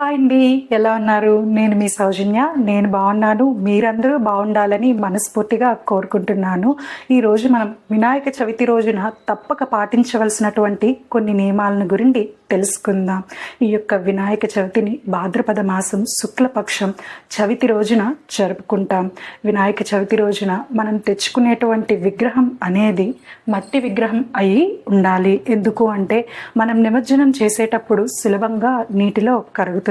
Hi అండి, ఎలా ఉన్నారు? నేను మీ సౌజన్య. నేను బాగున్నాను. మీరందరూ బాగుండాలని మనస్ఫూర్తిగా కోరుకుంటున్నాను. ఈరోజు మనం వినాయక చవితి రోజున తప్పక పాటించవలసినటువంటి కొన్ని నియమాలను గురించి తెలుసుకుందాం. ఈ యొక్క వినాయక చవితిని భాద్రపద మాసం శుక్లపక్షం చవితి రోజున జరుపుకుంటాం. వినాయక చవితి రోజున మనం తెచ్చుకునేటువంటి విగ్రహం అనేది మట్టి విగ్రహం అయి ఉండాలి. ఎందుకు అంటే మనం నిమజ్జనం చేసేటప్పుడు సులభంగా నీటిలో కరుగుతుంది.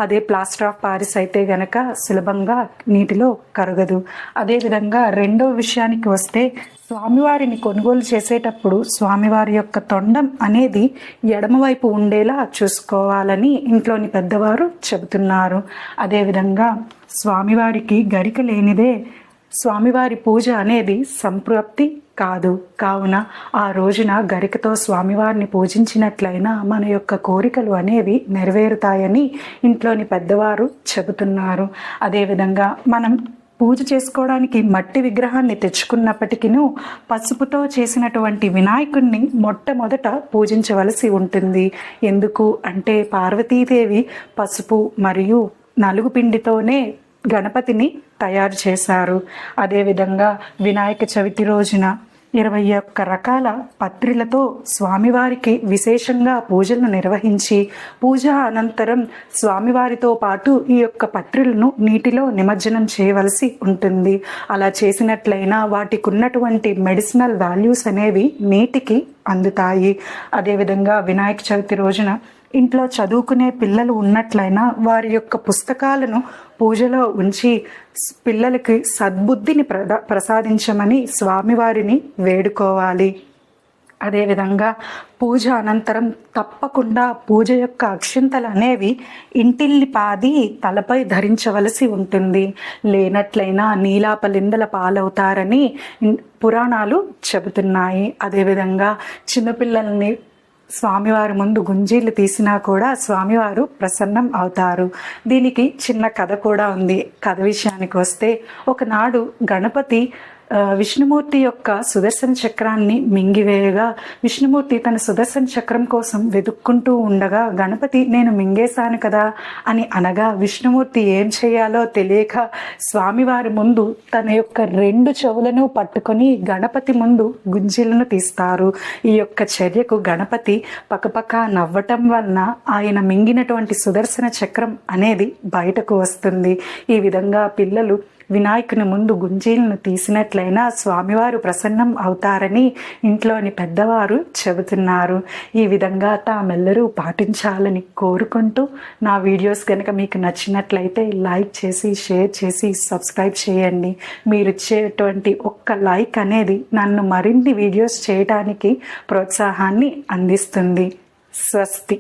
అదే ప్లాస్టర్ ఆఫ్ పారిస్ అయితే గనక సులభంగా నీటిలో కరగదు. అదేవిధంగా రెండో విషయానికి వస్తే, స్వామివారిని కొనుగోలు చేసేటప్పుడు స్వామివారి యొక్క తొండం అనేది ఎడమవైపు ఉండేలా చూసుకోవాలని ఇంట్లోని పెద్దవారు చెబుతున్నారు. అదేవిధంగా స్వామివారికి గరిక లేనిదే స్వామివారి పూజ అనేది సంతృప్తి కాదు. కావున ఆ రోజున గరికతో స్వామివారిని పూజించినట్లయినా మన యొక్క కోరికలు అనేవి నెరవేరుతాయని ఇంట్లోని పెద్దవారు చెబుతున్నారు. అదేవిధంగా మనం పూజ చేసుకోవడానికి మట్టి విగ్రహాన్ని తెచ్చుకున్నప్పటికీ పసుపుతో చేసినటువంటి వినాయకుడిని మొట్టమొదట పూజించవలసి ఉంటుంది. ఎందుకు అంటే పార్వతీదేవి పసుపు మరియు నలుగు పిండితోనే గణపతిని తయారు చేశారు. అదేవిధంగా వినాయక చవితి రోజున 21 రకాల పత్రిలతో స్వామివారికి విశేషంగా పూజలను నిర్వహించి పూజ అనంతరం స్వామివారితో పాటు ఈ యొక్క పత్రులను నీటిలో నిమజ్జనం చేయవలసి ఉంటుంది. అలా చేసినట్లయినా వాటికి ఉన్నటువంటి మెడిసినల్ వాల్యూస్ అనేవి నీటికి అందుతాయి. అదేవిధంగా వినాయక చవితి రోజున ఇంట్లో చదువుకునే పిల్లలు ఉన్నట్లయినా వారి యొక్క పుస్తకాలను పూజలో ఉంచి పిల్లలకి సద్బుద్ధిని ప్రసాదించమని స్వామివారిని వేడుకోవాలి. అదేవిధంగా పూజ అనంతరం తప్పకుండా పూజ యొక్క అక్షింతలు అనేవి ఇంటిల్లి పాది తలపై ధరించవలసి ఉంటుంది. లేనట్లయినా నీలాపలిందల పాలవుతారని పురాణాలు చెబుతున్నాయి. అదేవిధంగా చిన్నపిల్లల్ని స్వామివారి ముందు గుంజీలు తీసినా కూడా స్వామివారు ప్రసన్నం అవుతారు. దీనికి చిన్న కథ కూడా ఉంది. కథ విషయానికి వస్తే, ఒకనాడు గణపతి విష్ణుమూర్తి యొక్క సుదర్శన చక్రాన్ని మింగివేయగా విష్ణుమూర్తి తన సుదర్శన చక్రం కోసం వెతుక్కుంటూ ఉండగా గణపతి నేను మింగేశాను కదా అని అనగా విష్ణుమూర్తి ఏం చేయాలో తెలియక స్వామివారి ముందు తన యొక్క 2 చెవులను పట్టుకొని గణపతి ముందు గుంజీలను తీస్తారు. ఈ యొక్క చర్యకు గణపతి పకపక నవ్వటం వలన ఆయన మింగినటువంటి సుదర్శన చక్రం అనేది బయటకు వస్తుంది. ఈ విధంగా పిల్లలు వినాయకుని ముందు గుంజీలను తీసినట్లయినా స్వామివారు ప్రసన్నం అవుతారని ఇంట్లోని పెద్దవారు చెబుతున్నారు. ఈ విధంగా తామెల్లరూ పాటించాలని కోరుకుంటూ నా వీడియోస్ కనుక మీకు నచ్చినట్లయితే లైక్ చేసి షేర్ చేసి సబ్స్క్రైబ్ చేయండి. మీరు ఇచ్చేటువంటి ఒక్క లైక్ అనేది నన్ను మరిన్ని వీడియోస్ చేయడానికి ప్రోత్సాహాన్ని అందిస్తుంది. స్వస్తి.